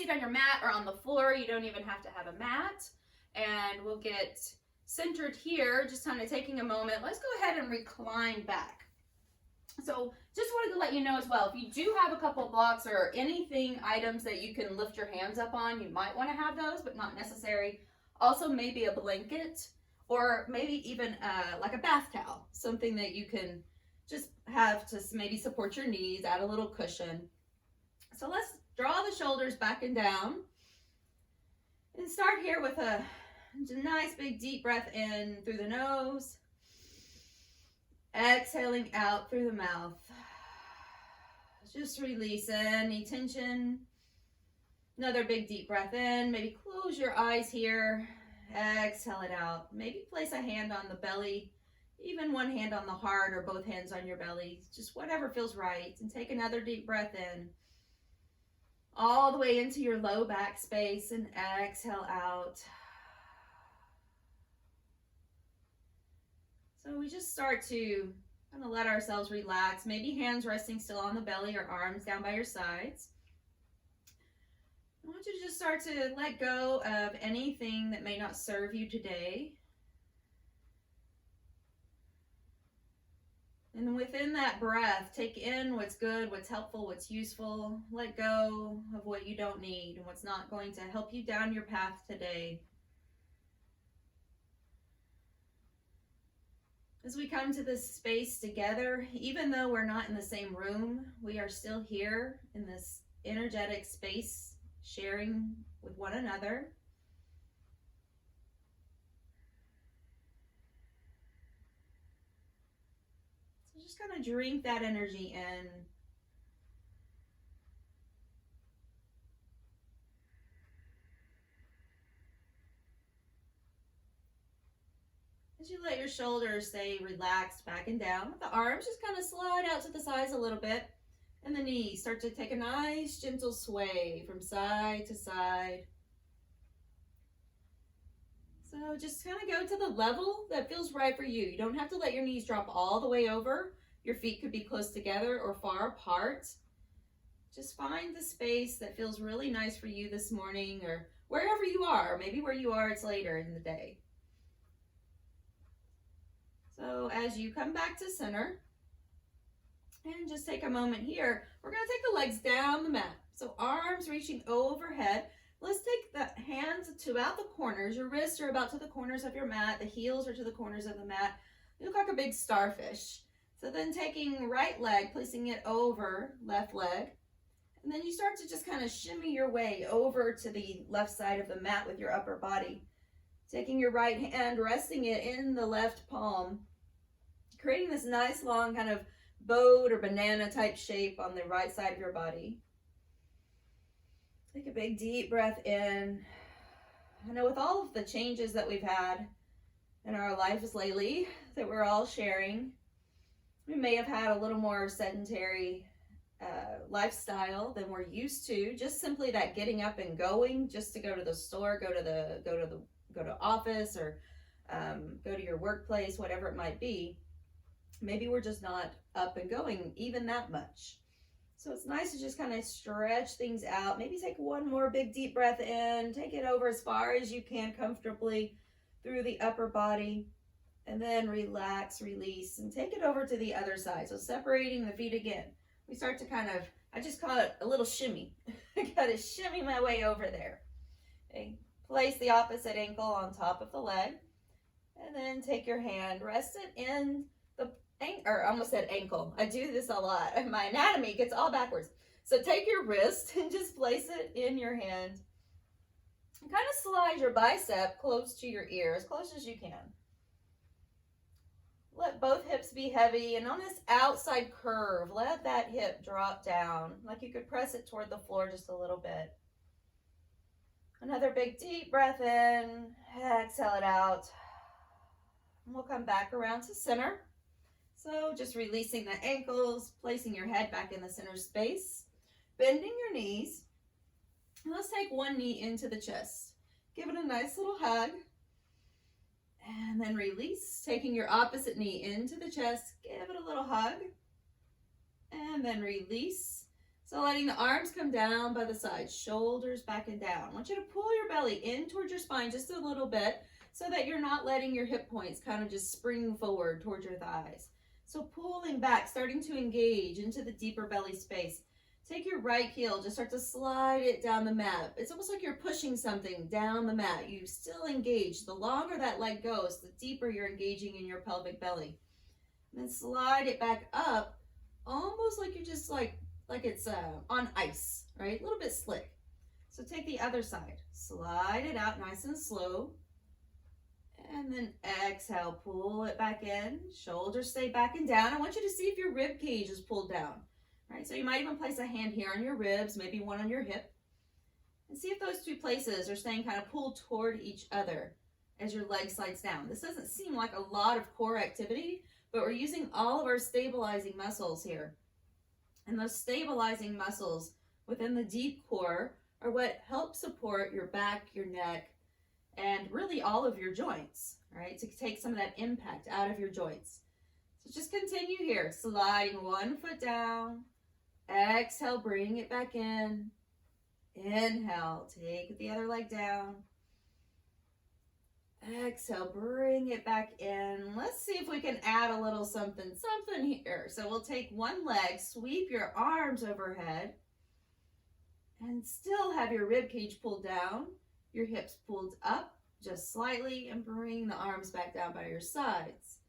seat on your mat or on the floor. You don't even have to have a mat. And we'll get centered here, just kind of taking a moment. Let's go ahead and recline back. So just wanted to let you know as well, if you do have a couple blocks or anything, items that you can lift your hands up on, you might want to have those, but not necessary. Also maybe a blanket, or maybe even like a bath towel, something that you can just have to maybe support your knees, add a little cushion. So let's draw the shoulders back and down, and start here with a nice big deep breath in through the nose, exhaling out through the mouth. Just release any tension. Another big deep breath in. Maybe close your eyes here. Exhale it out. Maybe place a hand on the belly, even one hand on the heart or both hands on your belly. Just whatever feels right. And take another deep breath in. All the way into your low back space and exhale out. So we just start to kind of let ourselves relax. Maybe hands resting still on the belly or arms down by your sides. I want you to just start to let go of anything that may not serve you today. And within that breath, take in what's good, what's helpful, what's useful. Let go of what you don't need and what's not going to help you down your path today. As we come to this space together, even though we're not in the same room, we are still here in this energetic space, sharing with one another. So just kind of drink that energy in. As you let your shoulders stay relaxed back and down, the arms just kind of slide out to the sides a little bit, and the knees start to take a nice gentle sway from side to side. So just kind of go to the level that feels right for you. You don't have to let your knees drop all the way over. Your feet could be close together or far apart. Just find the space that feels really nice for you this morning, or wherever you are, or maybe where you are, it's later in the day. So as you come back to center, and just take a moment here, we're going to take the legs down the mat. So arms reaching overhead. Let's take the hands to about the corners. Your wrists are about to the corners of your mat. The heels are to the corners of the mat. You look like a big starfish. So then taking right leg, placing it over left leg. And then you start to just kind of shimmy your way over to the left side of the mat with your upper body. Taking your right hand, resting it in the left palm, creating this nice long kind of boat or banana type shape on the right side of your body. Take a big deep breath in. I know with all of the changes that we've had in our lives lately that we're all sharing, we may have had a little more sedentary lifestyle than we're used to. Just simply that getting up and going, just to go to the store, go to office, or go to your workplace, whatever it might be. Maybe we're just not up and going even that much. So it's nice to just kind of stretch things out. Maybe take one more big deep breath in. Take it over as far as you can comfortably through the upper body. And then relax, release, and take it over to the other side. So separating the feet again. We start to kind of, I just call it a little shimmy. I gotta shimmy my way over there. Okay. Place the opposite ankle on top of the leg. And then take your hand, rest it in the or I almost said ankle. I do this a lot. My anatomy gets all backwards. So take your wrist and just place it in your hand. And kind of slide your bicep close to your ear, as close as you can. Let both hips be heavy, and on this outside curve, let that hip drop down, like you could press it toward the floor just a little bit. Another big deep breath in, exhale it out. And we'll come back around to center. So just releasing the ankles, placing your head back in the center space, bending your knees. And let's take one knee into the chest. Give it a nice little hug. And then release, taking your opposite knee into the chest. Give it a little hug. And then release. So letting the arms come down by the sides, shoulders back and down. I want you to pull your belly in towards your spine just a little bit so that you're not letting your hip points kind of just spring forward towards your thighs. So pulling back, starting to engage into the deeper belly space. Take your right heel, just start to slide it down the mat. It's almost like you're pushing something down the mat. You still engage. The longer that leg goes, the deeper you're engaging in your pelvic belly. And then slide it back up, almost like you're just like it's on ice, right? A little bit slick. So take the other side, slide it out nice and slow. And then exhale, pull it back in. Shoulders stay back and down. I want you to see if your rib cage is pulled down. Right, so you might even place a hand here on your ribs, maybe one on your hip. And see if those two places are staying kind of pulled toward each other as your leg slides down. This doesn't seem like a lot of core activity, but we're using all of our stabilizing muscles here. And those stabilizing muscles within the deep core are what help support your back, your neck, and really all of your joints, right? To take some of that impact out of your joints. So just continue here, sliding one foot down. Exhale, bring it back in. Inhale, take the other leg down. Exhale, bring it back in. Let's see if we can add a little something here. So we'll take one leg, sweep your arms overhead, and still have your rib cage pulled down, your hips pulled up just slightly, and bring the arms back down by your sides.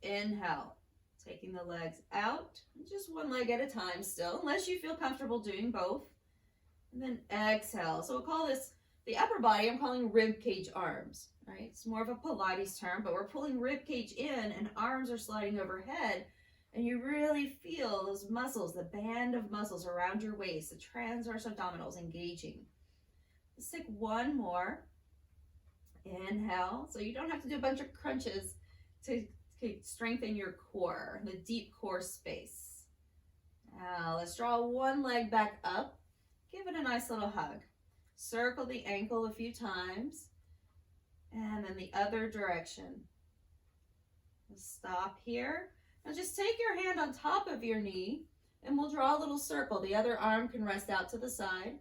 Inhale. Taking the legs out, just one leg at a time still, unless you feel comfortable doing both. And then exhale. So we'll call this, the upper body, I'm calling rib cage arms, right? It's more of a Pilates term, but we're pulling rib cage in and arms are sliding overhead. And you really feel those muscles, the band of muscles around your waist, the transverse abdominals engaging. Let's take one more. Inhale. So you don't have to do a bunch of crunches to strengthen your core, the deep core space. Now let's draw one leg back up. Give it a nice little hug. Circle the ankle a few times. And then the other direction. We'll stop here. Now just take your hand on top of your knee and we'll draw a little circle. The other arm can rest out to the side.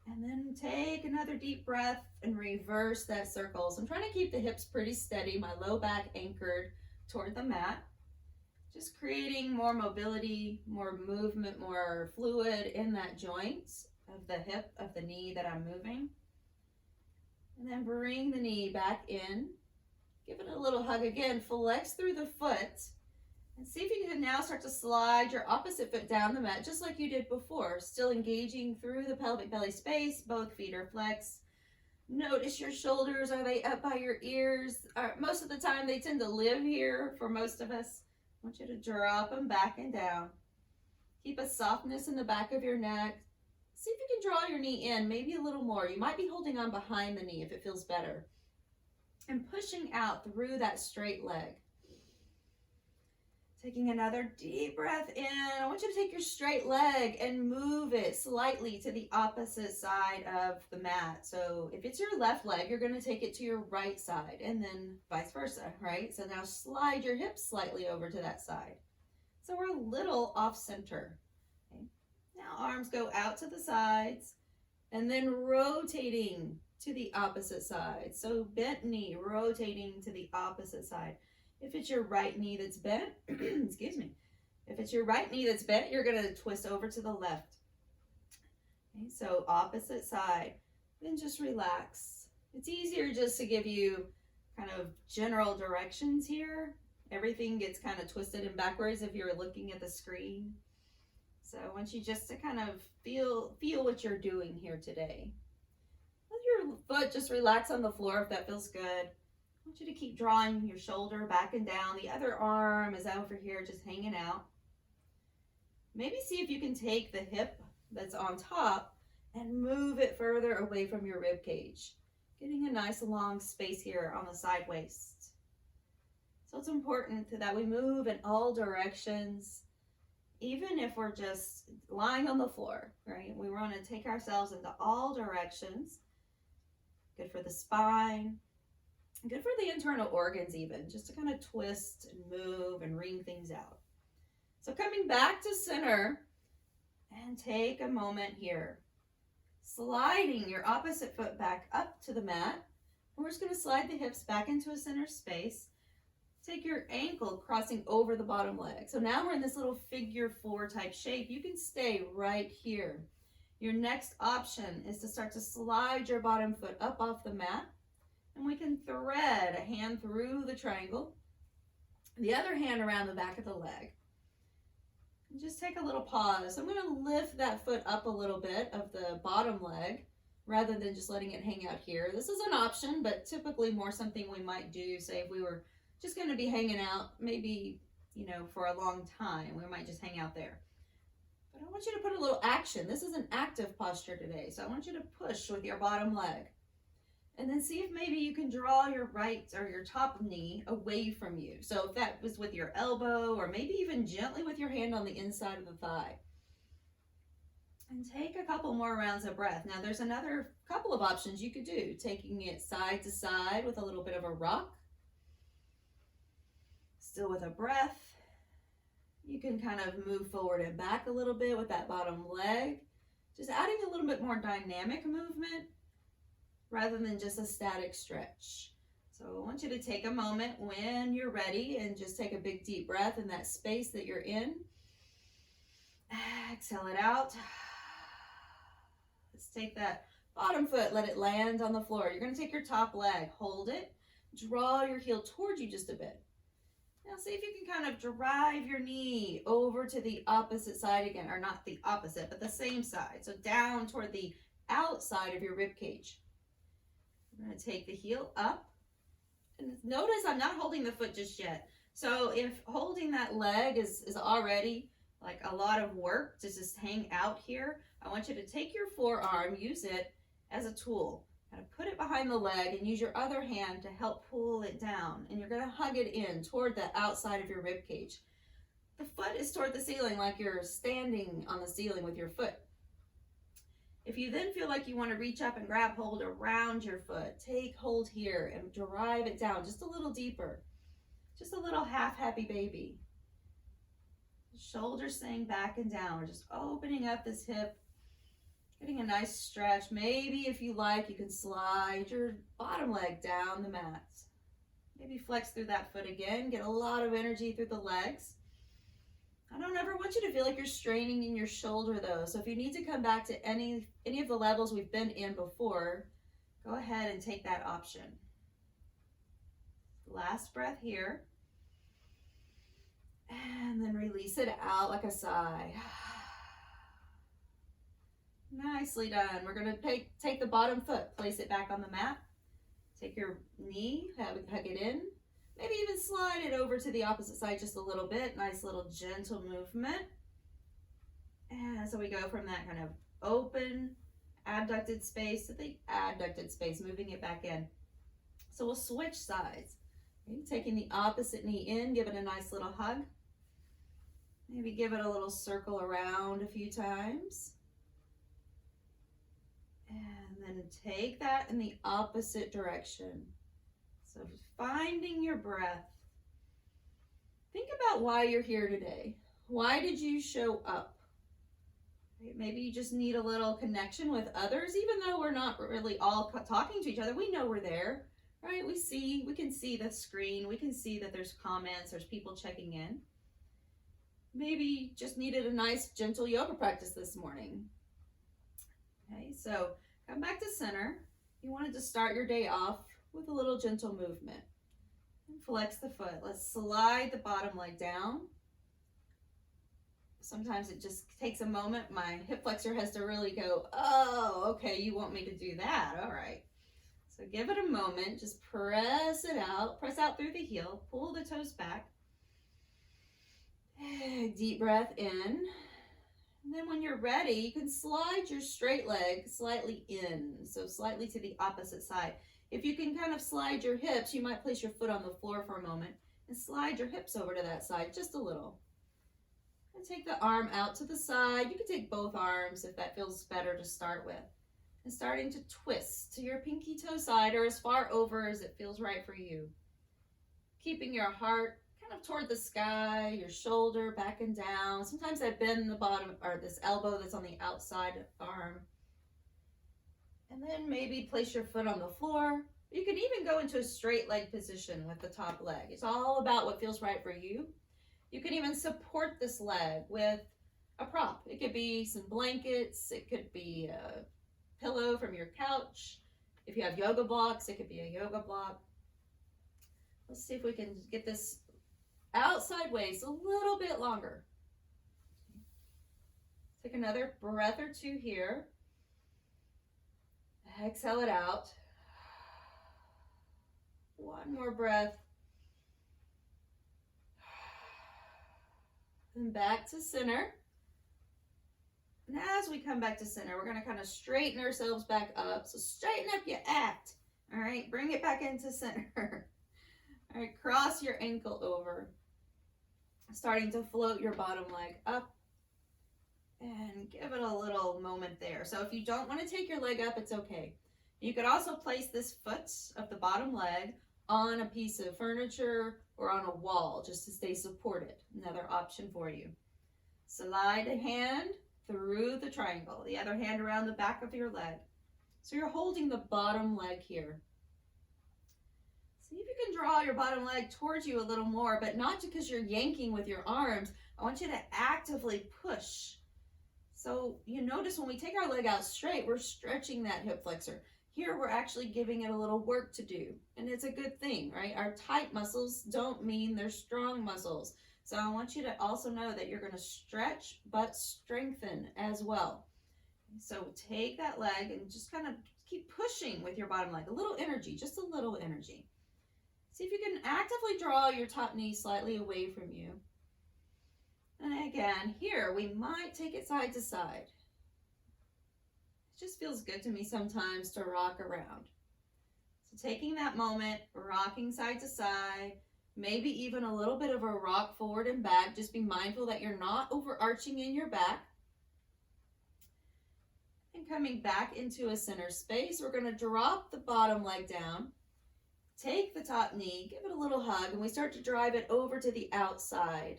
And then take another deep breath and reverse that circle. So I'm trying to keep the hips pretty steady, my low back anchored toward the mat. Just creating more mobility, more movement, more fluid in that joint of the hip, of the knee that I'm moving. And then bring the knee back in. Give it a little hug again. Flex through the foot. And see if you can now start to slide your opposite foot down the mat, just like you did before. Still engaging through the pelvic belly space. Both feet are flexed. Notice your shoulders. Are they up by your ears? Most of the time, they tend to live here for most of us. I want you to drop them back and down. Keep a softness in the back of your neck. See if you can draw your knee in, maybe a little more. You might be holding on behind the knee if it feels better. And pushing out through that straight leg. Taking another deep breath in. I want you to take your straight leg and move it slightly to the opposite side of the mat. So if it's your left leg, you're going to take it to your right side and then vice versa, right? So now slide your hips slightly over to that side. So we're a little off center. Okay. Now arms go out to the sides and then rotating to the opposite side. So bent knee, rotating to the opposite side. If it's your right knee that's bent, excuse me. If it's your right knee that's bent, you're going to twist over to the left. Okay, so opposite side. Then just relax. It's easier just to give you kind of general directions here. Everything gets kind of twisted and backwards if you're looking at the screen. So I want you just to kind of feel what you're doing here today. Let your foot just relax on the floor if that feels good. I want you to keep drawing your shoulder back and down. The other arm is over here just hanging out. Maybe see if you can take the hip that's on top and move it further away from your rib cage. Getting a nice long space here on the side waist. So it's important that we move in all directions, even if we're just lying on the floor, right? We want to take ourselves into all directions. Good for the spine. Good for the internal organs even, just to kind of twist and move and wring things out. So coming back to center, and take a moment here. Sliding your opposite foot back up to the mat. We're just going to slide the hips back into a center space. Take your ankle crossing over the bottom leg. So now we're in this little figure 4 type shape. You can stay right here. Your next option is to start to slide your bottom foot up off the mat. And we can thread a hand through the triangle, the other hand around the back of the leg. And just take a little pause. I'm going to lift that foot up a little bit of the bottom leg rather than just letting it hang out here. This is an option, but typically more something we might do, say if we were just going to be hanging out, maybe, for a long time, we might just hang out there. But I want you to put a little action. This is an active posture today, so I want you to push with your bottom leg. And then see if maybe you can draw your right or your top knee away from you. So if that was with your elbow or maybe even gently with your hand on the inside of the thigh. And take a couple more rounds of breath. Now there's another couple of options you could do. Taking it side to side with a little bit of a rock. Still with a breath. You can kind of move forward and back a little bit with that bottom leg. Just adding a little bit more dynamic movement rather than just a static stretch. So I want you to take a moment when you're ready and just take a big deep breath in that space that you're in. Exhale it out. Let's take that bottom foot, let it land on the floor. You're going to take your top leg, hold it, draw your heel towards you just a bit. Now see if you can kind of drive your knee over to the opposite side again, or not the opposite, but the same side. So down toward the outside of your rib cage. I'm going to take the heel up. And notice I'm not holding the foot just yet. So if holding that leg is already like a lot of work to just hang out here, I want you to take your forearm, use it as a tool. Kind of put it behind the leg and use your other hand to help pull it down. And you're going to hug it in toward the outside of your rib cage. The foot is toward the ceiling like you're standing on the ceiling with your foot. If you then feel like you want to reach up and grab hold around your foot, take hold here and drive it down just a little deeper. Just a little half happy baby. Shoulders staying back and down. We're just opening up this hip, getting a nice stretch. Maybe if you like, you can slide your bottom leg down the mat. Maybe flex through that foot again. Get a lot of energy through the legs. I don't ever want you to feel like you're straining in your shoulder though. So if you need to come back to any of the levels we've been in before, go ahead and take that option. Last breath here. And then release it out like a sigh. Nicely done. We're going to take the bottom foot, place it back on the mat. Take your knee, hug it in. Maybe even slide it over to the opposite side just a little bit. Nice little gentle movement. And so we go from that kind of open, abducted space to the adducted space, moving it back in. So we'll switch sides. Maybe taking the opposite knee in, give it a nice little hug. Maybe give it a little circle around a few times. And then take that in the opposite direction. So finding your breath. Think about why you're here today. Why did you show up? Maybe you just need a little connection with others, even though we're not really all talking to each other. We know we're there, right? We can see the screen. We can see that there's comments, there's people checking in. Maybe you just needed a nice, gentle yoga practice this morning. Okay, so come back to center. You wanted to start your day off with a little gentle movement. And flex the foot. Let's slide the bottom leg down. Sometimes it just takes a moment. My hip flexor has to really go, oh, okay, you want me to do that. All right. So give it a moment. Just press it out. Press out through the heel. Pull the toes back. Deep breath in. And then when you're ready, you can slide your straight leg slightly in. So slightly to the opposite side. If you can kind of slide your hips, you might place your foot on the floor for a moment and slide your hips over to that side just a little. And take the arm out to the side. You can take both arms if that feels better to start with. And starting to twist to your pinky toe side or as far over as it feels right for you. Keeping your heart kind of toward the sky, your shoulder back and down. Sometimes I bend the bottom or this elbow that's on the outside arm. And then maybe place your foot on the floor. You can even go into a straight leg position with the top leg. It's all about what feels right for you. You can even support this leg with a prop. It could be some blankets. It could be a pillow from your couch. If you have yoga blocks, it could be a yoga block. Let's see if we can get this outside waist a little bit longer. Take another breath or two here. Exhale it out. One more breath. And back to center. And as we come back to center, we're going to kind of straighten ourselves back up. So straighten up your act. All right, bring it back into center. All right, cross your ankle over. Starting to float your bottom leg up. And give it a little moment there. So if you don't want to take your leg up, it's okay. You could also place this foot of the bottom leg on a piece of furniture or on a wall just to stay supported. Another option for you. Slide a hand through the triangle, the other hand around the back of your leg. So you're holding the bottom leg here. See if you can draw your bottom leg towards you a little more, but not because you're yanking with your arms. I want you to actively push. So you notice when we take our leg out straight, we're stretching that hip flexor. Here we're actually giving it a little work to do. And it's a good thing, right? Our tight muscles don't mean they're strong muscles. So I want you to also know that you're going to stretch but strengthen as well. So take that leg and just kind of keep pushing with your bottom leg. A little energy, just a little energy. See if you can actively draw your top knee slightly away from you. And again, here we might take it side to side. It just feels good to me sometimes to rock around. So taking that moment, rocking side to side, maybe even a little bit of a rock forward and back. Just be mindful that you're not overarching in your back. And coming back into a center space, we're going to drop the bottom leg down. Take the top knee, give it a little hug, and we start to drive it over to the outside.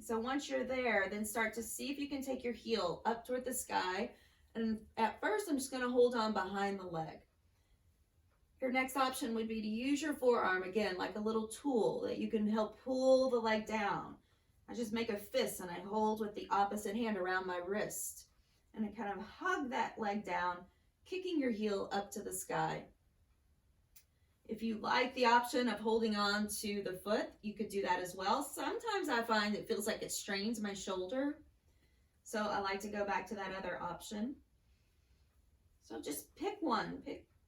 So once you're there, then start to see if you can take your heel up toward the sky. And at first, I'm just going to hold on behind the leg. Your next option would be to use your forearm, again, like a little tool that you can help pull the leg down. I just make a fist and I hold with the opposite hand around my wrist. And I kind of hug that leg down, kicking your heel up to the sky. If you like the option of holding on to the foot, you could do that as well. Sometimes I find it feels like it strains my shoulder. So I like to go back to that other option. So just pick one.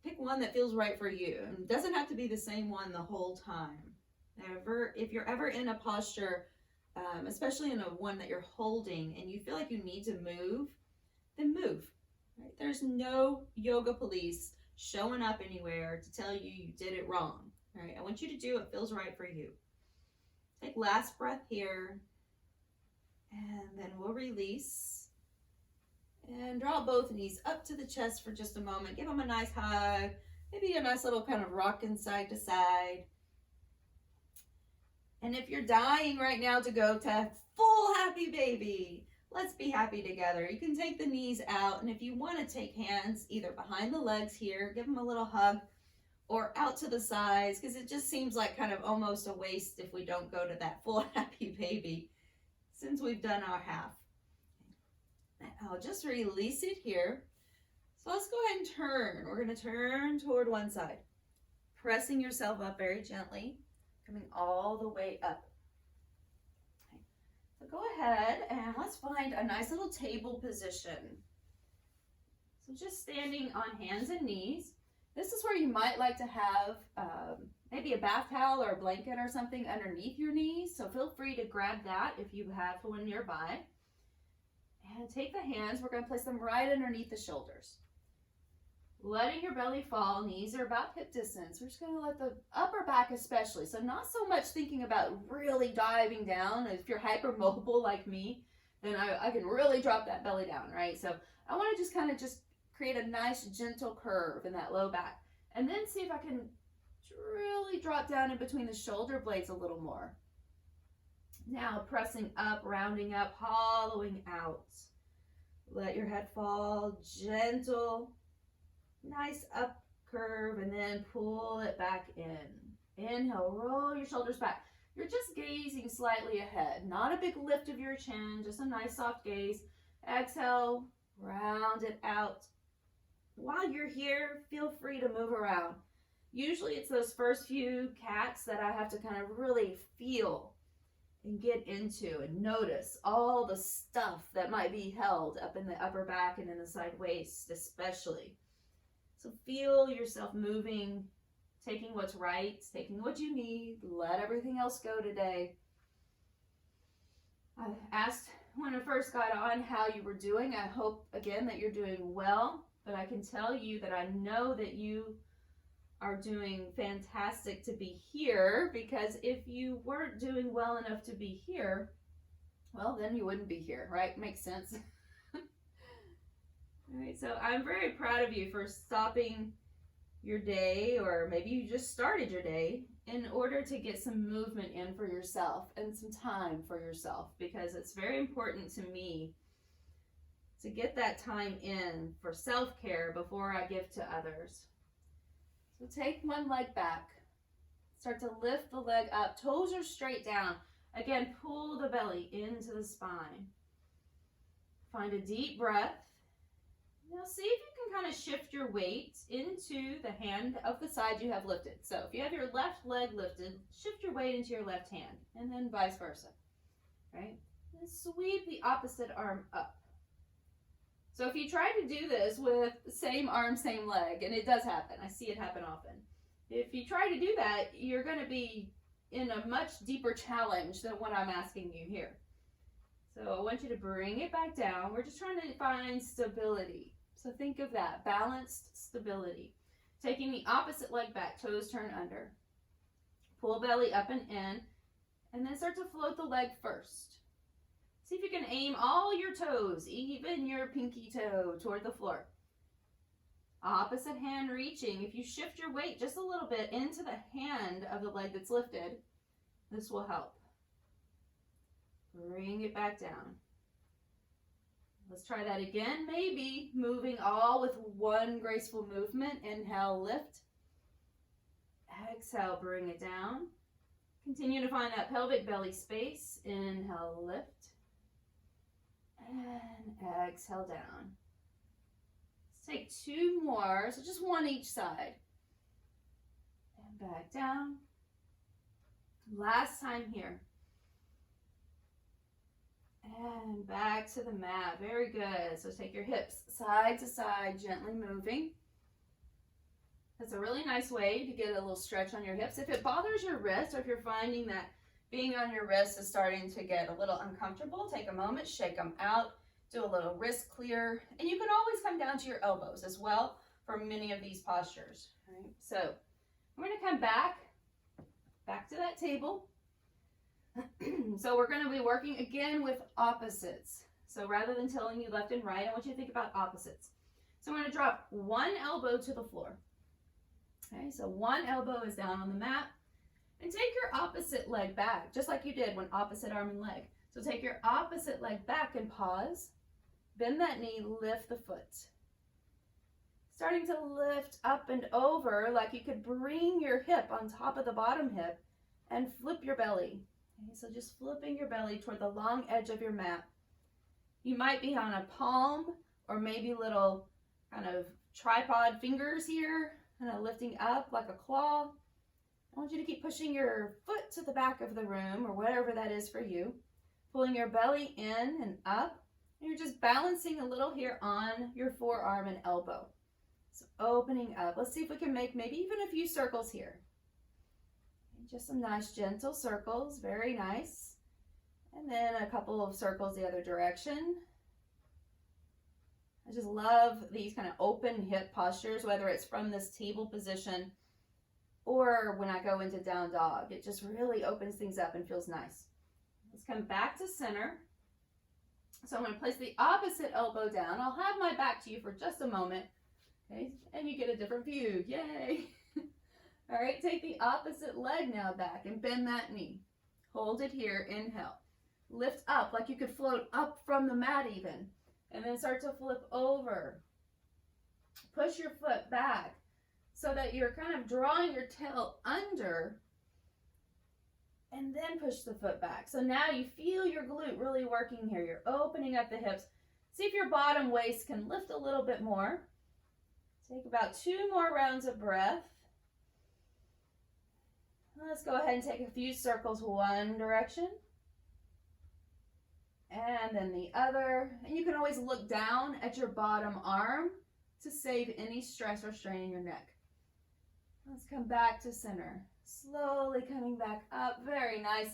Pick one that feels right for you. And it doesn't have to be the same one the whole time. If you're ever in a posture, especially in one that you're holding, and you feel like you need to move, then move. Right? There's no yoga police showing up anywhere to tell you you did it wrong. All right, I want you to do what feels right for you. Take last breath here, and then we'll release. And draw both knees up to the chest for just a moment. Give them a nice hug, maybe a nice little kind of rocking side to side. And if you're dying right now to go to full happy baby, let's be happy together. You can take the knees out, and if you want to take hands either behind the legs here, give them a little hug, or out to the sides, because it just seems like kind of almost a waste if we don't go to that full happy baby since we've done our half. I'll just release it here. So let's go ahead and turn. We're going to turn toward one side, pressing yourself up very gently, coming all the way up. So go ahead and let's find a nice little table position. So just standing on hands and knees. This is where you might like to have maybe a bath towel or a blanket or something underneath your knees. So feel free to grab that if you have one nearby. And take the hands, we're going to place them right underneath the shoulders. Letting your belly fall, knees are about hip distance. We're just going to let the upper back especially. So not so much thinking about really diving down. If you're hypermobile like me, then I can really drop that belly down, right? So I want to just kind of just create a nice gentle curve in that low back. And then see if I can really drop down in between the shoulder blades a little more. Now pressing up, rounding up, hollowing out. Let your head fall, gentle, nice up curve, and then pull it back in. Inhale, roll your shoulders back. You're just gazing slightly ahead, not a big lift of your chin, just a nice soft gaze. Exhale, round it out. While you're here, feel free to move around. Usually it's those first few cats that I have to kind of really feel and get into and notice all the stuff that might be held up in the upper back and in the side waist especially. So feel yourself moving, taking what's right, taking what you need, let everything else go today. I asked when I first got on how you were doing. I hope again that you're doing well, but I can tell you that I know that you are doing fantastic to be here, because if you weren't doing well enough to be here, well, then you wouldn't be here, right? Makes sense. All right, so I'm very proud of you for stopping your day, or maybe you just started your day, in order to get some movement in for yourself and some time for yourself, because it's very important to me to get that time in for self-care before I give to others. So take one leg back. Start to lift the leg up. Toes are straight down. Again, pull the belly into the spine. Find a deep breath. Now see if you can kind of shift your weight into the hand of the side you have lifted. So if you have your left leg lifted, shift your weight into your left hand, and then vice versa. Right? And sweep the opposite arm up. So if you try to do this with same arm, same leg, and it does happen, I see it happen often. If you try to do that, you're going to be in a much deeper challenge than what I'm asking you here. So I want you to bring it back down. We're just trying to find stability. So think of that, balanced stability. Taking the opposite leg back, toes turn under. Pull belly up and in, and then start to float the leg first. See if you can aim all your toes, even your pinky toe, toward the floor. Opposite hand reaching. If you shift your weight just a little bit into the hand of the leg that's lifted, this will help. Bring it back down. Let's try that again. Maybe moving all with one graceful movement. Inhale, lift. Exhale, bring it down. Continue to find that pelvic belly space. Inhale, lift. And exhale down. Let's take two more, so just one each side. And back down. Last time here. And back to the mat. Very good. So take your hips side to side, gently moving. That's a really nice way to get a little stretch on your hips. If it bothers your wrist, or if you're finding that being on your wrists is starting to get a little uncomfortable, take a moment, shake them out, do a little wrist clear, and you can always come down to your elbows as well for many of these postures. Right? So we're going to come back to that table. So we're going to be working again with opposites. So rather than telling you left and right, I want you to think about opposites. So I'm going to drop one elbow to the floor. Okay, so one elbow is down on the mat. And take your opposite leg back, just like you did when opposite arm and leg. So take your opposite leg back and pause. Bend that knee, lift the foot. Starting to lift up and over, like you could bring your hip on top of the bottom hip and flip your belly. Okay, so just flipping your belly toward the long edge of your mat. You might be on a palm, or maybe little kind of tripod fingers here, kind of lifting up like a claw. I want you to keep pushing your foot to the back of the room, or whatever that is for you. Pulling your belly in and up. And you're just balancing a little here on your forearm and elbow. So opening up. Let's see if we can make maybe even a few circles here. Just some nice gentle circles. Very nice. And then a couple of circles the other direction. I just love these kind of open hip postures, whether it's from this table position or when I go into down dog. It just really opens things up and feels nice. Let's come back to center. So I'm going to place the opposite elbow down. I'll have my back to you for just a moment. Okay, and you get a different view. Yay! All right, take the opposite leg now back and bend that knee. Hold it here, inhale. Lift up like you could float up from the mat even. And then start to flip over. Push your foot back so that you're kind of drawing your tail under, and then push the foot back. So now you feel your glute really working here. You're opening up the hips. See if your bottom waist can lift a little bit more. Take about 2 more rounds of breath. Let's go ahead and take a few circles one direction and then the other. And you can always look down at your bottom arm to save any stress or strain in your neck. Let's come back to center. Slowly coming back up. Very nice.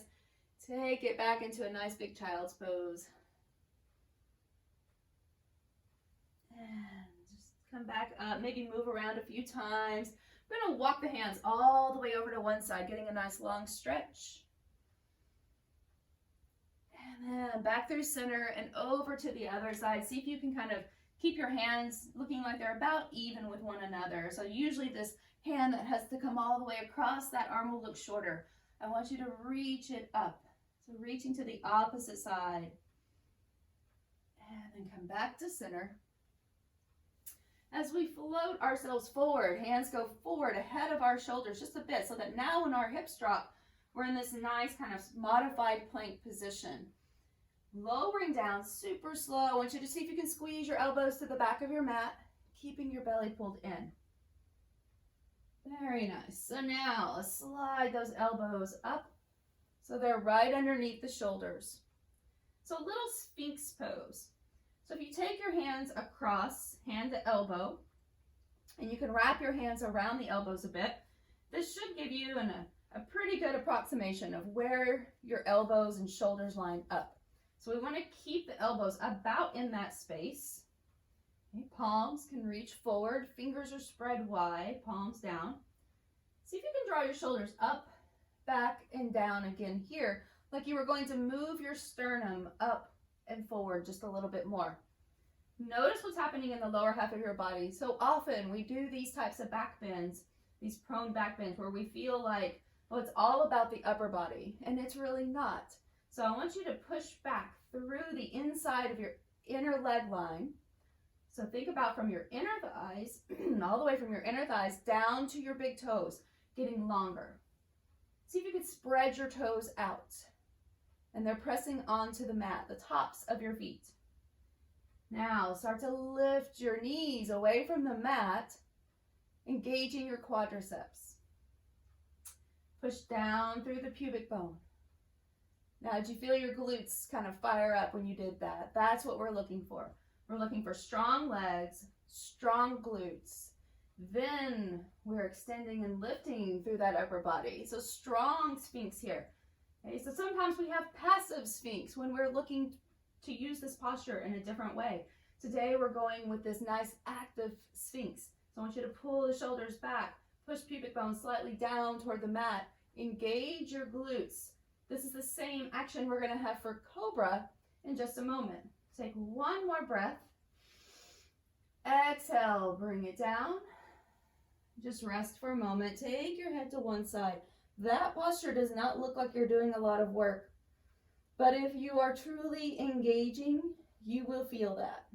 Take it back into a nice big child's pose. And just come back up. Maybe move around a few times. We're going to walk the hands all the way over to one side, getting a nice long stretch. And then back through center and over to the other side. See if you can kind of keep your hands looking like they're about even with one another. So usually this hand that has to come all the way across, that arm will look shorter. I want you to reach it up. So reaching to the opposite side. And then come back to center. As we float ourselves forward, hands go forward ahead of our shoulders just a bit, so that now when our hips drop, we're in this nice kind of modified plank position. Lowering down super slow. I want you to see if you can squeeze your elbows to the back of your mat, keeping your belly pulled in. Very nice. So now let's slide those elbows up so they're right underneath the shoulders. So a little Sphinx pose. So if you take your hands across, hand to elbow, and you can wrap your hands around the elbows a bit, this should give you a pretty good approximation of where your elbows and shoulders line up. So we want to keep the elbows about in that space. Okay, palms can reach forward, fingers are spread wide, palms down. See if you can draw your shoulders up, back, and down again here, like you were going to move your sternum up and forward just a little bit more. Notice what's happening in the lower half of your body. So often we do these types of back bends, these prone back bends, where we feel like, well, it's all about the upper body, and it's really not. So I want you to push back through the inside of your inner leg line. So think about from your inner thighs, all the way from your inner thighs down to your big toes, getting longer. See if you can spread your toes out. And they're pressing onto the mat, the tops of your feet. Now start to lift your knees away from the mat, engaging your quadriceps. Push down through the pubic bone. Now, did you feel your glutes kind of fire up when you did that? That's what we're looking for. We're looking for strong legs, strong glutes. Then we're extending and lifting through that upper body. So strong Sphinx here. Okay, so sometimes we have passive Sphinx when we're looking to use this posture in a different way. Today we're going with this nice active Sphinx. So I want you to pull the shoulders back, push pubic bone slightly down toward the mat, engage your glutes. This is the same action we're going to have for Cobra in just a moment. Take one more breath. Exhale, bring it down. Just rest for a moment. Take your head to one side. That posture does not look like you're doing a lot of work. But if you are truly engaging, you will feel that.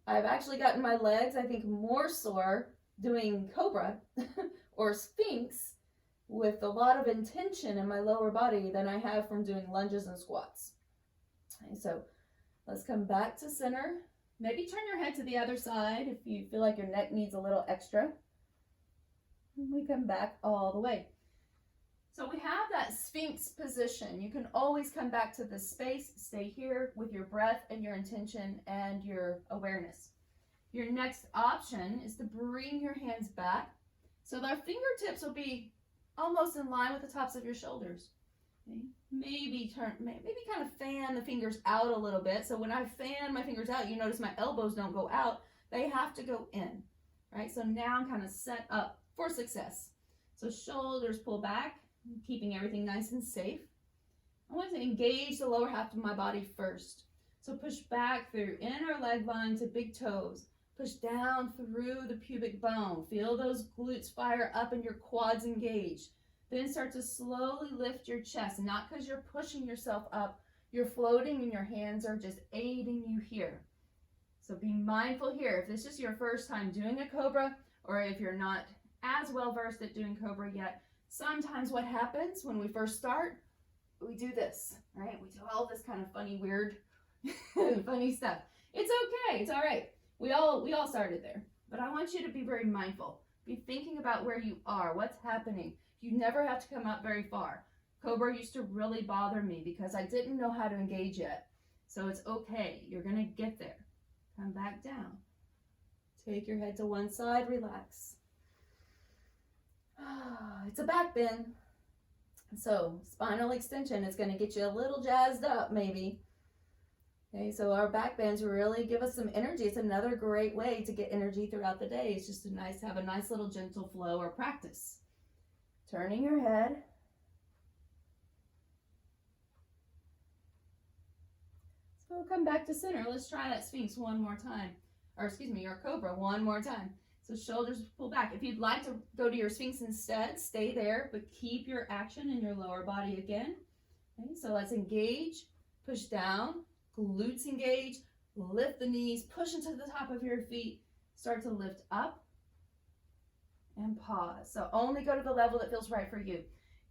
I've actually gotten my legs, I think, more sore doing Cobra or Sphinx with a lot of intention in my lower body than I have from doing lunges and squats. Okay, so let's come back to center. Maybe turn your head to the other side if you feel like your neck needs a little extra. And we come back all the way. So we have that Sphinx position. You can always come back to this space, stay here with your breath and your intention and your awareness. Your next option is to bring your hands back so that our fingertips will be almost in line with the tops of your shoulders. Okay? Maybe kind of fan the fingers out a little bit. So when I fan my fingers out, you notice my elbows don't go out. They have to go in, right? So now I'm kind of set up for success. So shoulders pull back, keeping everything nice and safe. I want to engage the lower half of my body first. So push back through inner leg line to big toes. Push down through the pubic bone. Feel those glutes fire up and your quads engage. Then start to slowly lift your chest, not because you're pushing yourself up. You're floating and your hands are just aiding you here. So be mindful here. If this is your first time doing a cobra, or if you're not as well versed at doing cobra yet, sometimes what happens when we first start, we do this, right? We do all this kind of funny, weird, funny stuff. It's okay. It's all right. We all started there. But I want you to be very mindful. Be thinking about where you are, what's happening. You never have to come up very far. Cobra used to really bother me because I didn't know how to engage yet. So it's okay. You're going to get there. Come back down. Take your head to one side. Relax. It's a back bend. So spinal extension is going to get you a little jazzed up maybe. Okay, so our back bends really give us some energy. It's another great way to get energy throughout the day. It's just nice to have a nice little gentle flow or practice. Turning your head. So we'll come back to center. Let's try that Sphinx one more time. Or excuse me, your Cobra one more time. So shoulders pull back. If you'd like to go to your Sphinx instead, stay there, but keep your action in your lower body again. Okay, so let's engage, push down, glutes engage, lift the knees, push into the top of your feet, start to lift up, and pause. So only go to the level that feels right for you.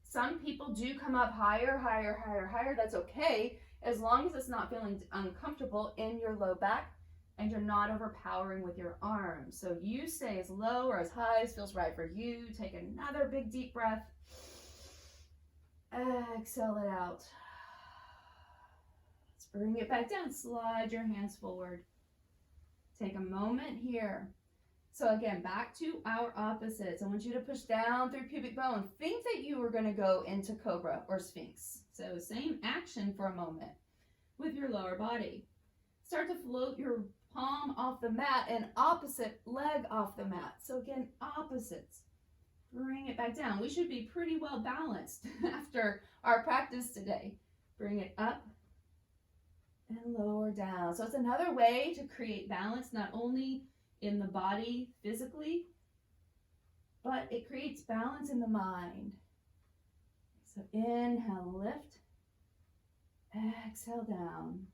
Some people do come up higher, higher, higher, higher. That's okay, as long as it's not feeling uncomfortable in your low back and you're not overpowering with your arms. So you stay as low or as high as feels right for you. Take another big deep breath. Exhale it out. Let's bring it back down. Slide your hands forward. Take a moment here. So again, back to our opposites. I want you to push down through pubic bone. Think that you were going to go into Cobra or Sphinx. So same action for a moment with your lower body. Start to float your palm off the mat and opposite leg off the mat. So again, opposites. Bring it back down. We should be pretty well balanced after our practice today. Bring it up and lower down. So it's another way to create balance, not only in the body physically, but it creates balance in the mind. So inhale, lift. Exhale, down.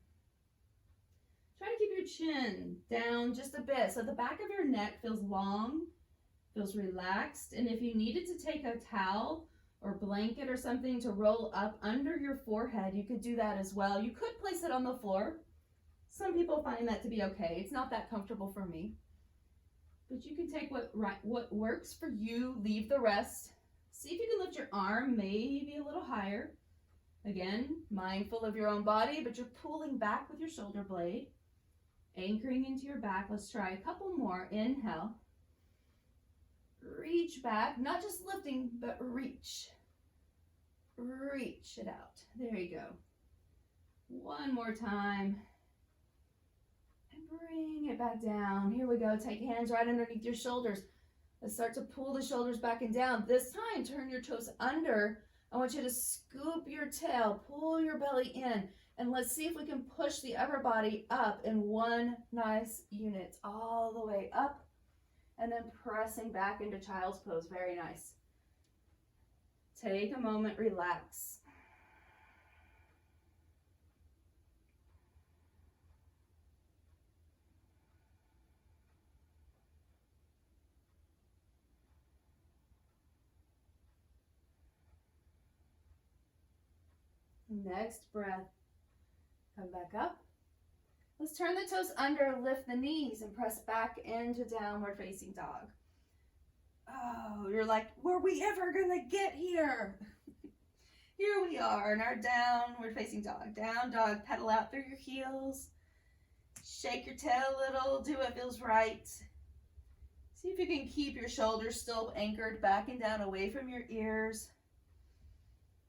Try to keep your chin down just a bit so the back of your neck feels long, feels relaxed. And if you needed to take a towel or blanket or something to roll up under your forehead, you could do that as well. You could place it on the floor. Some people find that to be okay. It's not that comfortable for me. But you can take what works for you, leave the rest. See if you can lift your arm maybe a little higher. Again, mindful of your own body, but you're pulling back with your shoulder blade. Anchoring into your back. Let's try a couple more. Inhale. Reach back, not just lifting, but reach. Reach it out. There you go. One more time. And bring it back down. Here we go. Take hands right underneath your shoulders. Let's start to pull the shoulders back and down. This time, turn your toes under. I want you to scoop your tail, pull your belly in, and let's see if we can push the upper body up in one nice unit, all the way up, and then pressing back into child's pose. Very nice. Take a moment, relax. Next breath. Come back up. Let's turn the toes under, lift the knees, and press back into downward facing dog. Oh, you're like, were we ever going to get here? Here we are in our downward facing dog. Down dog, pedal out through your heels. Shake your tail a little, do what feels right. See if you can keep your shoulders still anchored back and down away from your ears.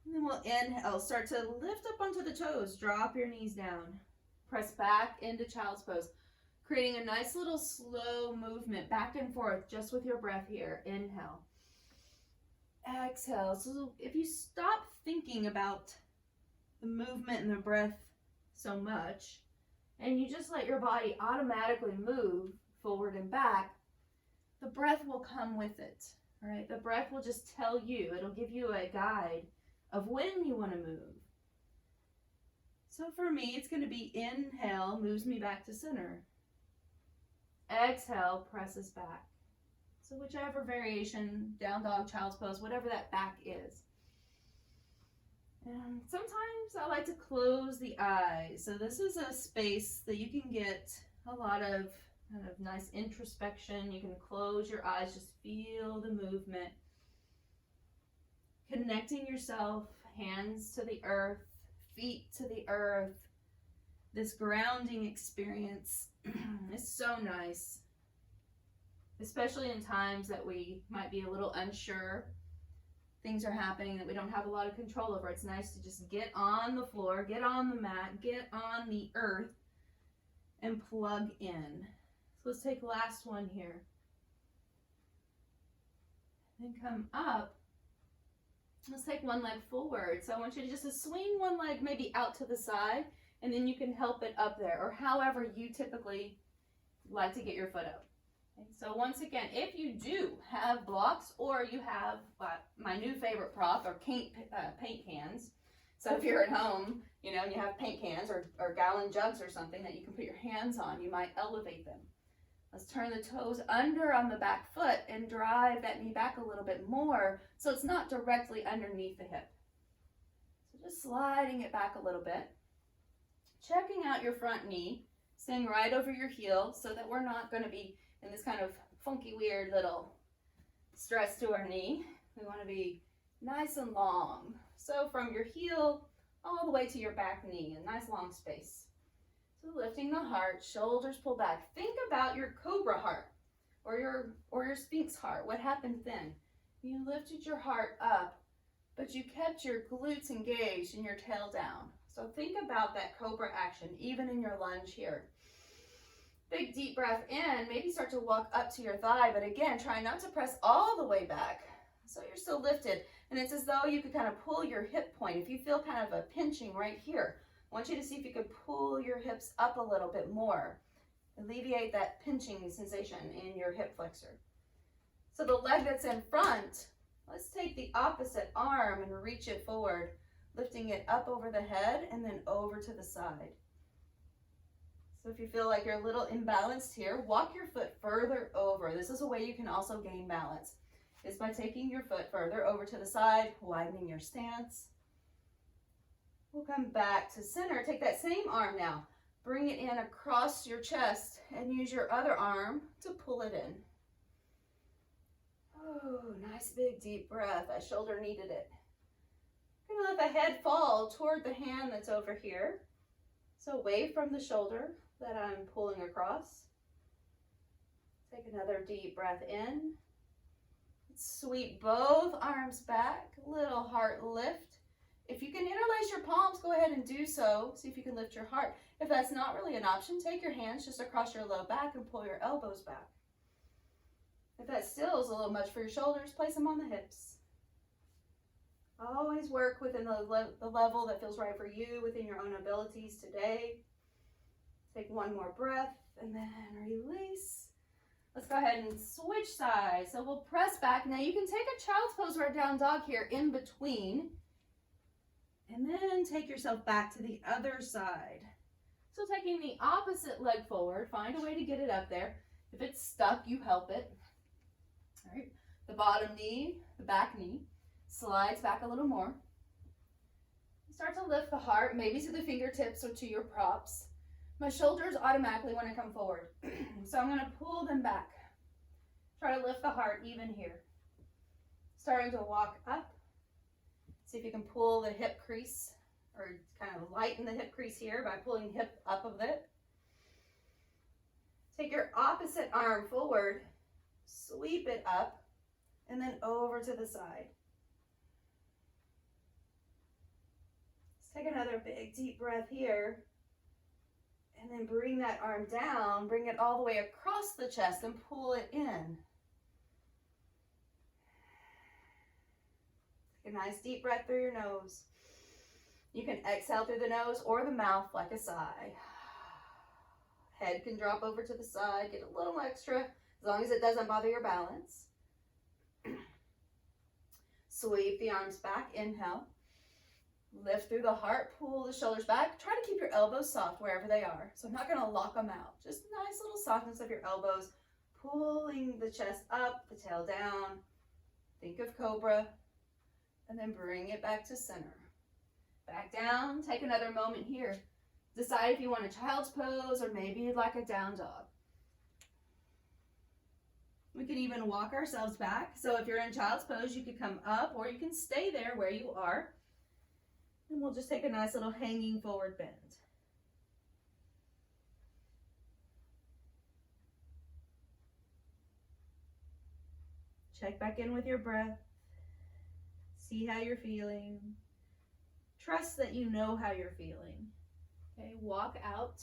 And then we'll inhale, start to lift up onto the toes, drop your knees down. Press back into child's pose, creating a nice little slow movement back and forth just with your breath here. Inhale. Exhale. So if you stop thinking about the movement and the breath so much, and you just let your body automatically move forward and back, the breath will come with it, All right, the breath will just tell you, it'll give you a guide of when you want to move. So for me, it's going to be inhale, moves me back to center. Exhale, presses back. So whichever variation, down dog, child's pose, whatever that back is. And sometimes I like to close the eyes. So this is a space that you can get a lot of kind of nice introspection. You can close your eyes, just feel the movement. Connecting yourself, hands to the earth, feet to the earth. This grounding experience is so nice, especially in times that we might be a little unsure. Things are happening that we don't have a lot of control over. It's nice to just get on the floor, get on the mat, get on the earth, and plug in. So let's take the last one here. Then come up. Let's take one leg forward. So I want you to just swing one leg maybe out to the side, and then you can help it up there, or however you typically like to get your foot up. Okay, so once again, if you do have blocks, or you have my new favorite prop, or paint cans. So if you're at home, you know, and you have paint cans or gallon jugs or something that you can put your hands on, you might elevate them. Let's turn the toes under on the back foot and drive that knee back a little bit more so it's not directly underneath the hip. So just sliding it back a little bit. Checking out your front knee, staying right over your heel so that we're not going to be in this kind of funky, weird little stress to our knee. We want to be nice and long. So from your heel all the way to your back knee, a nice long space. So lifting the heart, shoulders pull back. Think about your cobra heart or your sphinx heart. What happened then? You lifted your heart up, but you kept your glutes engaged and your tail down. So think about that cobra action, even in your lunge here. Big deep breath in, maybe start to walk up to your thigh, but again, try not to press all the way back. So you're still lifted, and it's as though you could kind of pull your hip point. If you feel kind of a pinching right here, I want you to see if you could pull your hips up a little bit more. Alleviate that pinching sensation in your hip flexor. So the leg that's in front, let's take the opposite arm and reach it forward, lifting it up over the head and then over to the side. So if you feel like you're a little imbalanced here, walk your foot further over. This is a way you can also gain balance, is by taking your foot further over to the side, widening your stance. We'll come back to center. Take that same arm now. Bring it in across your chest and use your other arm to pull it in. Oh, nice big deep breath. That shoulder needed it. I'm going to let the head fall toward the hand that's over here. So away from the shoulder that I'm pulling across. Take another deep breath in. Sweep both arms back, little heart lift. If you can interlace your palms, go ahead and do so. See if you can lift your heart. If that's not really an option, take your hands just across your low back and pull your elbows back. If that still is a little much for your shoulders, place them on the hips. Always work within the level that feels right for you, within your own abilities today. Take one more breath and then release. Let's go ahead and switch sides. So we'll press back. Now you can take a child's pose or a down dog here in between. And then take yourself back to the other side. So taking the opposite leg forward, find a way to get it up there. If it's stuck, you help it. All right. The bottom knee, the back knee, slides back a little more. Start to lift the heart, maybe to the fingertips or to your props. My shoulders automatically want to come forward. So I'm going to pull them back. Try to lift the heart even here. Starting to walk up. See if you can pull the hip crease, or kind of lighten the hip crease here by pulling hip up a bit. Take your opposite arm forward, sweep it up, and then over to the side. Let's take another big deep breath here. And then bring that arm down, bring it all the way across the chest and pull it in. Take a nice deep breath through your nose. You can exhale through the nose or the mouth like a sigh. Head can drop over to the side, get a little extra, as long as it doesn't bother your balance. Sweep the arms back, inhale. Lift through the heart, pull the shoulders back. Try to keep your elbows soft wherever they are. So I'm not gonna lock them out. Just nice little softness of your elbows, pulling the chest up, the tail down. Think of cobra, and then bring it back to center. Back down, take another moment here. Decide if you want a child's pose or maybe you'd like a down dog. We can even walk ourselves back. So if you're in child's pose, you could come up or you can stay there where you are. And we'll just take a nice little hanging forward bend. Check back in with your breath. See how you're feeling. Trust that you know how you're feeling. Okay, walk out.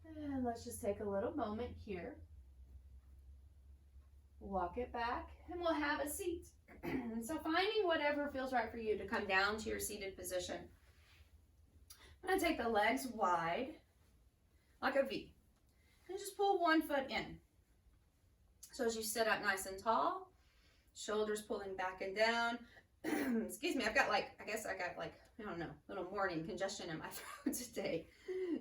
And let's just take a little moment here. Walk it back and we'll have a seat. So finding whatever feels right for you to come down to your seated position. I'm going to take the legs wide like a V and just pull one foot in. So as you sit up nice and tall, shoulders pulling back and down. Excuse me, I got like, I don't know, little morning congestion in my throat today.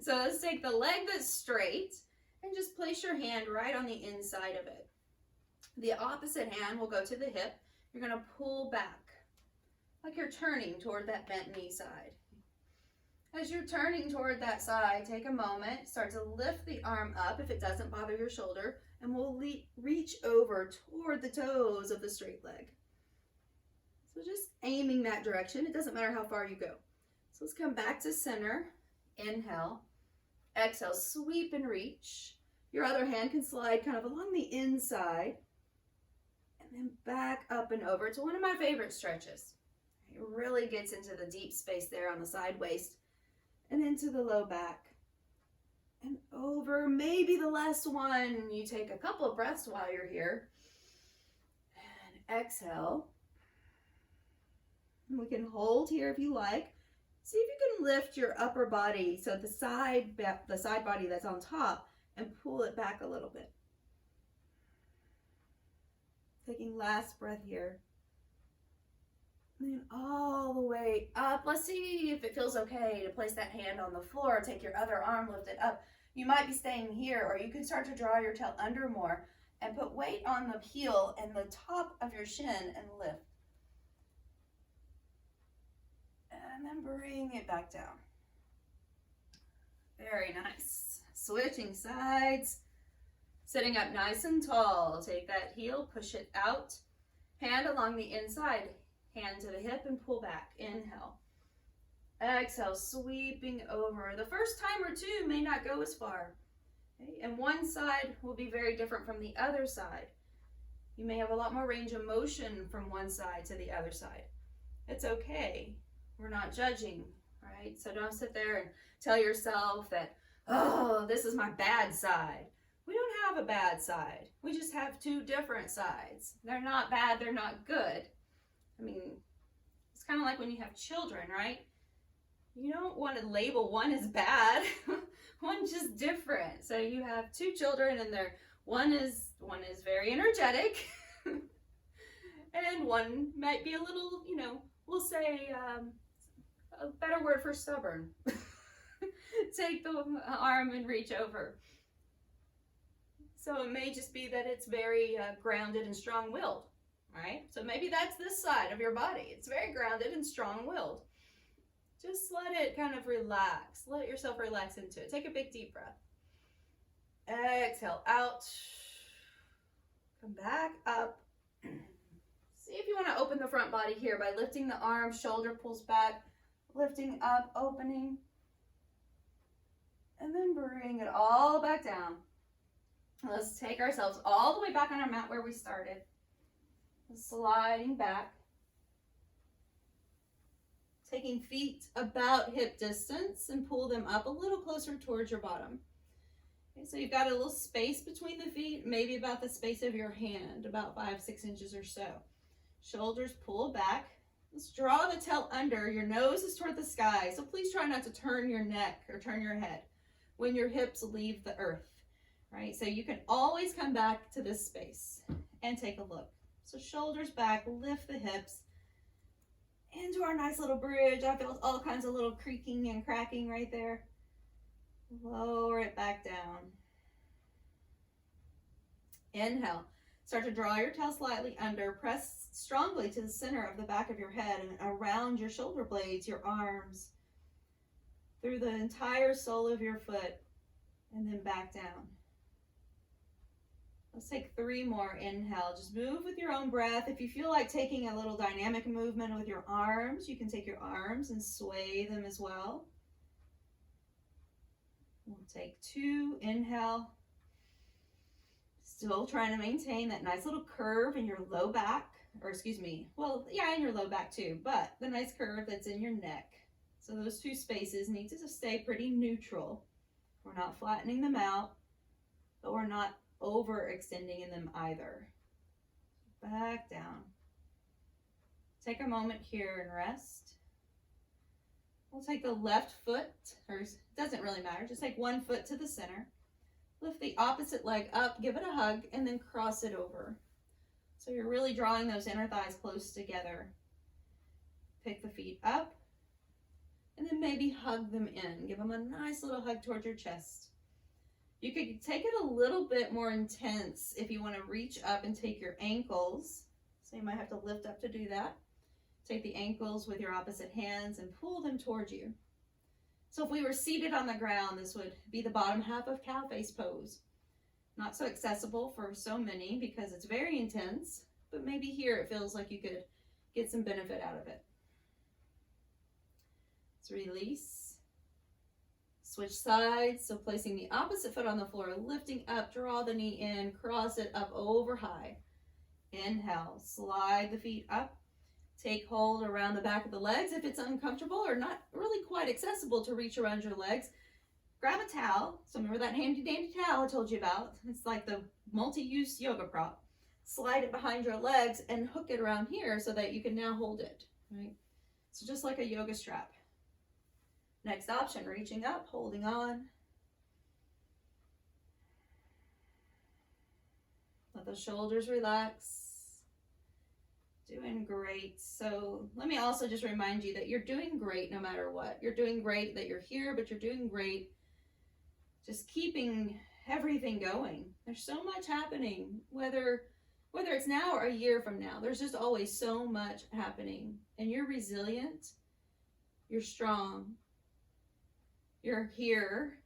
So let's take the leg that's straight and just place your hand right on the inside of it. The opposite hand will go to the hip. You're going to pull back like you're turning toward that bent knee side. As you're turning toward that side, take a moment, start to lift the arm up if it doesn't bother your shoulder, and we'll reach over toward the toes of the straight leg. So just aiming that direction. It doesn't matter how far you go. So let's come back to center. Inhale. Exhale, sweep and reach. Your other hand can slide kind of along the inside. And then back up and over. It's one of my favorite stretches. It really gets into the deep space there on the side waist and into the low back. And over, maybe the last one. You take a couple of breaths while you're here. And exhale. And we can hold here if you like. See if you can lift your upper body, so the side body that's on top, and pull it back a little bit. Taking last breath here. And then all the way up. Let's see if it feels okay to place that hand on the floor. Take your other arm, lift it up. You might be staying here, or you can start to draw your tail under more and put weight on the heel and the top of your shin and lift. And then bring it back down. Very nice. Switching sides. Sitting up nice and tall. Take that heel, push it out. Hand along the inside. Hand to the hip and pull back. Inhale. Exhale, sweeping over. The first time or two may not go as far. Okay? And one side will be very different from the other side. You may have a lot more range of motion from one side to the other side. It's okay. We're not judging, right? So don't sit there and tell yourself that, oh, this is my bad side. We don't have a bad side. We just have two different sides. They're not bad, they're not good. I mean, it's kind of like when you have children, right? You don't want to label one as bad. One's just different. So you have two children and one is very energetic and one might be a little, we'll say a better word for stubborn. Take the arm and reach over. So it may just be that it's very grounded and strong-willed, right? So maybe that's this side of your body. It's very grounded and strong-willed. Just let it kind of relax. Let yourself relax into it. Take a big deep breath. Exhale out. Come back up. See if you want to open the front body here by lifting the arm, shoulder pulls back, lifting up, opening. And then bring it all back down. Let's take ourselves all the way back on our mat where we started. Sliding back. Taking feet about hip distance and pull them up a little closer towards your bottom. Okay, so you've got a little space between the feet, maybe about the space of your hand, about 5-6 inches or so. Shoulders pull back. Let's draw the tail under. Your nose is toward the sky, so please try not to turn your neck or turn your head when your hips leave the earth, right? So you can always come back to this space and take a look. So shoulders back, lift the hips into our nice little bridge. I felt all kinds of little creaking and cracking right there. Lower it back down. Inhale. Start to draw your tail slightly under. Press strongly to the center of the back of your head and around your shoulder blades, your arms, through the entire sole of your foot, and then back down. Let's take 3 more. Inhale. Just move with your own breath. If you feel like taking a little dynamic movement with your arms, you can take your arms and sway them as well. We'll take 2. Inhale. Still trying to maintain that nice little curve in your low back, or excuse me, well, yeah, in your low back too, but the nice curve that's in your neck. So those 2 spaces need to just stay pretty neutral. We're not flattening them out, but we're not overextending in them either. Back down. Take a moment here and rest. We'll take the left foot, or it doesn't really matter, just take 1 foot to the center. Lift the opposite leg up, give it a hug, and then cross it over. So you're really drawing those inner thighs close together. Pick the feet up, and then maybe hug them in. Give them a nice little hug towards your chest. You could take it a little bit more intense if you want to reach up and take your ankles. So you might have to lift up to do that. Take the ankles with your opposite hands and pull them towards you. So if we were seated on the ground, this would be the bottom half of cow face pose. Not so accessible for so many because it's very intense, but maybe here it feels like you could get some benefit out of it. Let's release. Switch sides, so placing the opposite foot on the floor, lifting up, draw the knee in, cross it up over high. Inhale, slide the feet up. Take hold around the back of the legs. If it's uncomfortable or not really quite accessible to reach around your legs, grab a towel. So remember that handy dandy towel I told you about? It's like the multi-use yoga prop. Slide it behind your legs and hook it around here so that you can now hold it, right? So just like a yoga strap. Next option, reaching up, holding on. Let the shoulders relax. Doing great. So let me also just remind you that you're doing great no matter what. You're doing great that you're here, but you're doing great just keeping everything going. There's so much happening, whether it's now or a year from now. There's just always so much happening. And you're resilient. You're strong. You're here.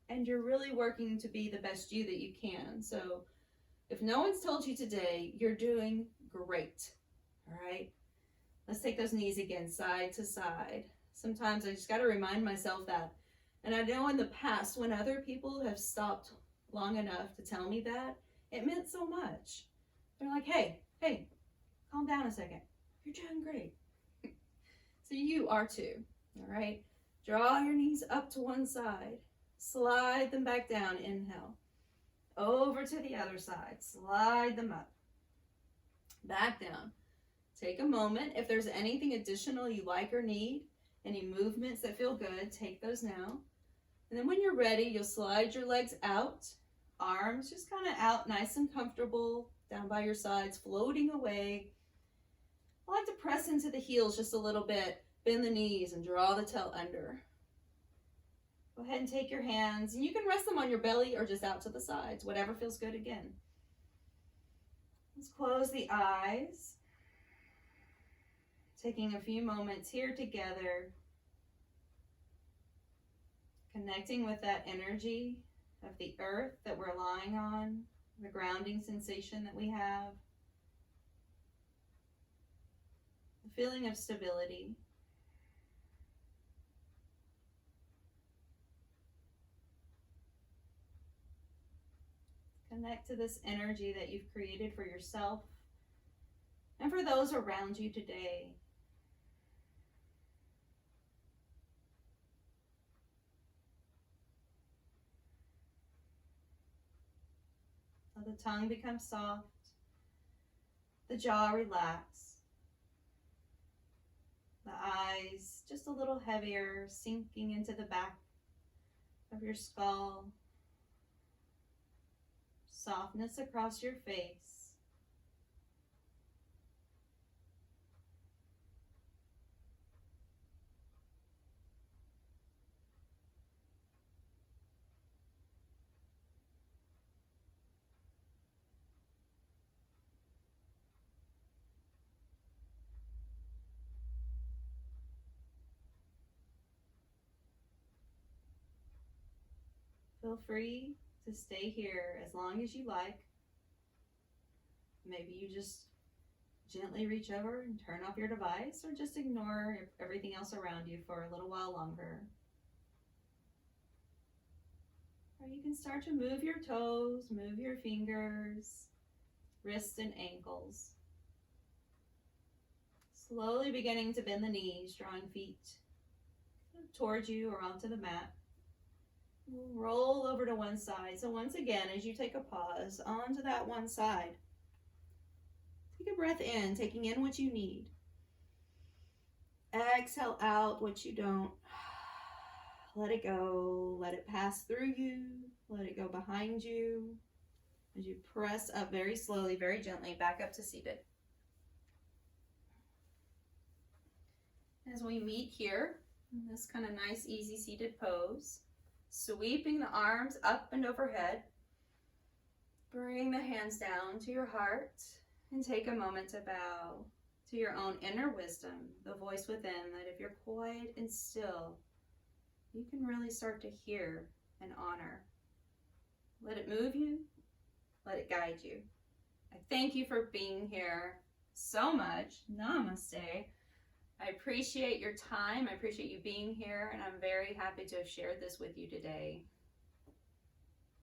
And you're really working to be the best you that you can. So if no one's told you today, you're doing great, all right? Let's take those knees again, side to side. Sometimes I just got to remind myself that. And I know in the past, when other people have stopped long enough to tell me that, it meant so much. They're like, hey, calm down a second. You're doing great. So you are too, all right? Draw your knees up to one side. Slide them back down, inhale. Over to the other side, slide them up, back down. Take a moment. If there's anything additional you like or need, any movements that feel good, take those now. And then when you're ready, you'll slide your legs out, arms just kind of out, nice and comfortable, down by your sides, floating away. I like to press into the heels just a little bit, bend the knees and draw the tail under. Go ahead and take your hands, and you can rest them on your belly or just out to the sides, whatever feels good again. Let's close the eyes. Taking a few moments here together, connecting with that energy of the earth that we're lying on, the grounding sensation that we have, the feeling of stability. Connect to this energy that you've created for yourself and for those around you today. Let the tongue become soft, the jaw relax, the eyes just a little heavier, sinking into the back of your skull. Softness across your face. Feel free to stay here as long as you like. Maybe you just gently reach over and turn off your device, or just ignore everything else around you for a little while longer. Or you can start to move your toes, move your fingers, wrists and ankles. Slowly beginning to bend the knees, drawing feet towards you or onto the mat. Roll over to one side. So once again, as you take a pause, onto that one side. Take a breath in, taking in what you need. Exhale out what you don't. Let it go. Let it pass through you. Let it go behind you. As you press up very slowly, very gently, back up to seated. As we meet here, in this kind of nice, easy seated pose, sweeping the arms up and overhead, bring the hands down to your heart, and take a moment to bow to your own inner wisdom, the voice within, that if you're quiet and still, you can really start to hear and honor. Let it move you. Let it guide you. I thank you for being here so much. Namaste. I appreciate your time. I appreciate you being here, and I'm very happy to have shared this with you today.